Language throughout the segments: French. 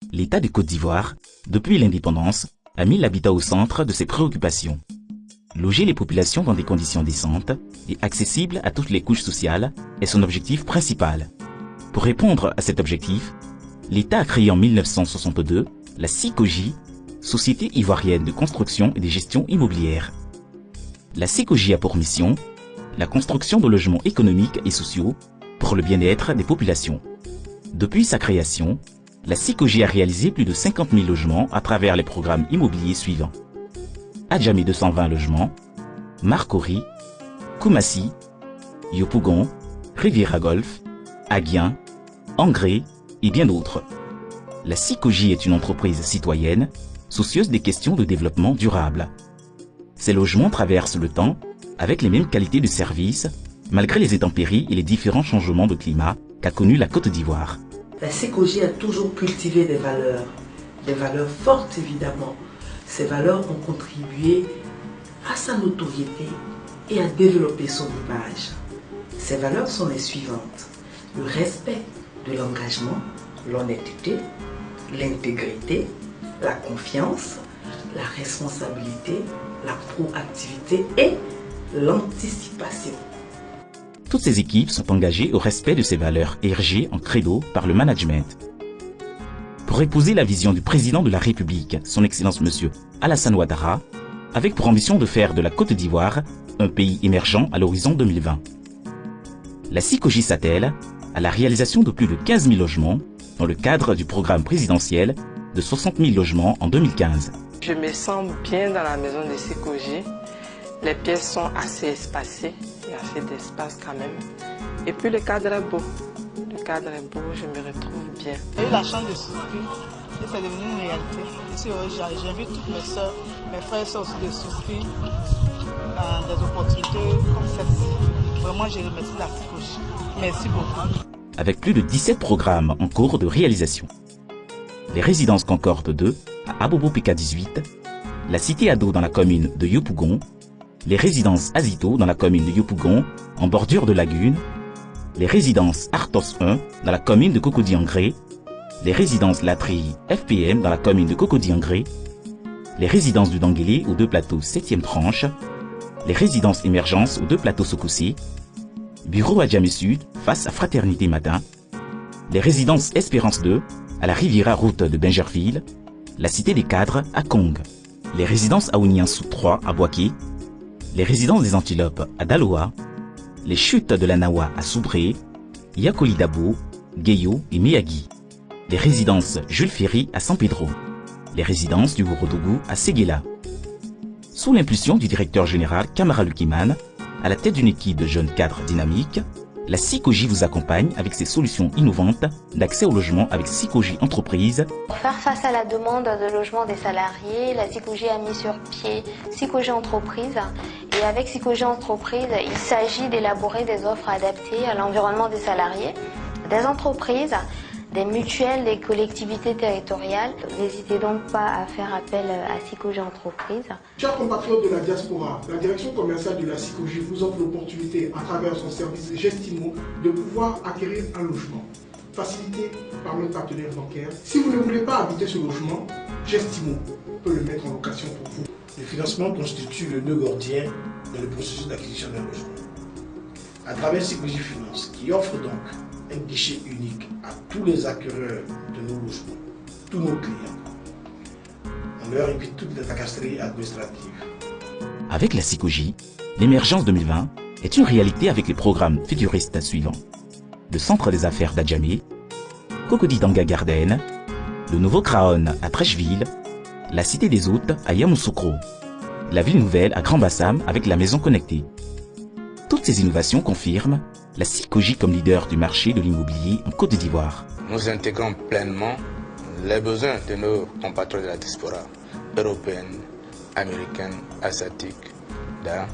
L'État de Côte d'Ivoire, depuis l'indépendance, a mis l'habitat au centre de ses préoccupations. Loger les populations dans des conditions décentes et accessibles à toutes les couches sociales est son objectif principal. Pour répondre à cet objectif, l'État a créé en 1962 la SICOGI, Société ivoirienne de construction et de gestion immobilière. La SICOGI a pour mission la construction de logements économiques et sociaux pour le bien-être des populations. Depuis sa création, la SICOGI a réalisé plus de 50 000 logements à travers les programmes immobiliers suivants: Adjamé 220 logements, Marcory, Koumassi, Yopougon, Riviera Golf, Aguien, Angré et bien d'autres. La SICOGI est une entreprise citoyenne, soucieuse des questions de développement durable. Ces logements traversent le temps avec les mêmes qualités de service, malgré les intempéries et les différents changements de climat qu'a connu la Côte d'Ivoire. La SICOGI a toujours cultivé des valeurs fortes évidemment. Ces valeurs ont contribué à sa notoriété et à développer son image. Ces valeurs sont les suivantes: le respect de l'engagement, l'honnêteté, l'intégrité, la confiance, la responsabilité, la proactivité et l'anticipation. Toutes ces équipes sont engagées au respect de ces valeurs érigées en credo par le management. Pour épouser la vision du président de la République, son Excellence M. Alassane Ouattara, avec pour ambition de faire de la Côte d'Ivoire un pays émergent à l'horizon 2020. La SICOGI s'attelle à la réalisation de plus de 15 000 logements dans le cadre du programme présidentiel de 60 000 logements en 2015. Je me sens bien dans la maison de SICOGI. Les pièces sont assez espacées, il y a assez d'espace quand même. Et puis le cadre est beau. Le cadre est beau, je me retrouve bien. J'ai eu la chance de souscrire et c'est devenu une réalité. Ici, j'invite toutes mes soeurs, mes frères et soeurs aussi de souscrire dans des opportunités comme celle-ci. Vraiment, je remercie la SICOGI. Merci beaucoup. Avec plus de 17 programmes en cours de réalisation. Les résidences Concorde 2 à Abobo PK 18, la cité Ado dans la commune de Yopougon, les résidences Azito dans la commune de Yopougon en bordure de lagune, les résidences Artos 1 dans la commune de Cocody-Angré, les résidences Latri FPM dans la commune de Cocody-Angré, les résidences du Danguélé aux deux plateaux 7e tranche, les résidences Émergence aux deux plateaux Sokoussé, bureau Adjamé Sud face à Fraternité Matin, les résidences Espérance 2 à la Riviera route de Bingerville, la cité des cadres à Kong, les résidences Aouniansou 3 à Boaké, les résidences des Antilopes à Daloa, les chutes de la Nawa à Soubré, Yakoli Dabo, Gueyo et Miyagi, les résidences Jules Ferry à San Pedro, les résidences du Worodougou à Séguéla. Sous l'impulsion du directeur général Kamara Lukiman, à la tête d'une équipe de jeunes cadres dynamiques, la SICOGI vous accompagne avec ses solutions innovantes d'accès au logement avec SICOGI Entreprise. Pour faire face à la demande de logement des salariés, la SICOGI a mis sur pied SICOGI Entreprise. Et avec SICOGI Entreprise, il s'agit d'élaborer des offres adaptées à l'environnement des salariés, des entreprises, des mutuelles, des collectivités territoriales. N'hésitez donc pas à faire appel à SICOGI Entreprise. Chers compatriotes de la diaspora, la direction commerciale de la SICOGI vous offre l'opportunité, à travers son service Gestimo, de pouvoir acquérir un logement, facilité par notre partenaire bancaire. Si vous ne voulez pas habiter ce logement, Gestimo peut le mettre en location pour vous. Le financement constitue le nœud gordien dans le processus d'acquisition d'un logement. À travers SICOGI Finance, qui offre donc un guichet unique à tous les acquéreurs de nos logements, tous nos clients. On leur évite toute la tracasserie administrative. Avec la SICOGI, l'émergence 2020 est une réalité avec les programmes futuristes suivants: le centre des affaires d'Adjamé, Cocody Danga Garden, le nouveau Craon à Trècheville, la cité des hôtes à Yamoussoukro, la ville nouvelle à Grand Bassam avec la maison connectée. Toutes ces innovations confirment la SICOGI comme leader du marché de l'immobilier en Côte d'Ivoire. Nous intégrons pleinement les besoins de nos compatriotes de la diaspora européenne, américaine, asiatique dans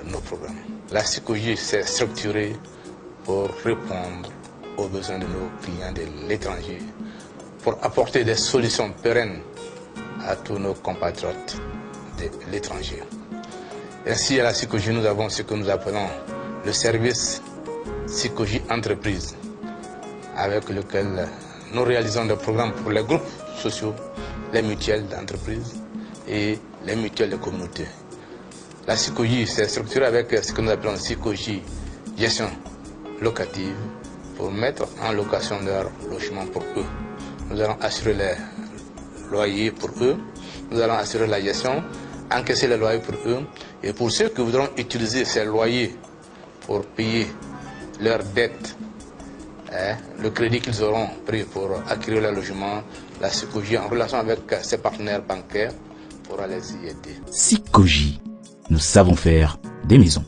nos programmes. La SICOGI s'est structurée pour répondre aux besoins de nos clients de l'étranger, pour apporter des solutions pérennes à tous nos compatriotes de l'étranger. Ainsi, à la SICOGI, nous avons ce que nous appelons le service SICOGI Entreprise, avec lequel nous réalisons des programmes pour les groupes sociaux, les mutuelles d'entreprise et les mutuelles de communauté. La SICOJ s'est structurée avec ce que nous appelons SICOJ gestion locative pour mettre en location leur logement pour eux. Nous allons assurer les loyers pour eux, nous allons assurer la gestion, encaisser les loyers pour eux, et pour ceux qui voudront utiliser ces loyers pour payer leurs dettes, le crédit qu'ils auront pris pour acquérir leur logement, la SICOJ en relation avec ses partenaires bancaires pourra les y aider. SICOJ, nous savons faire des maisons.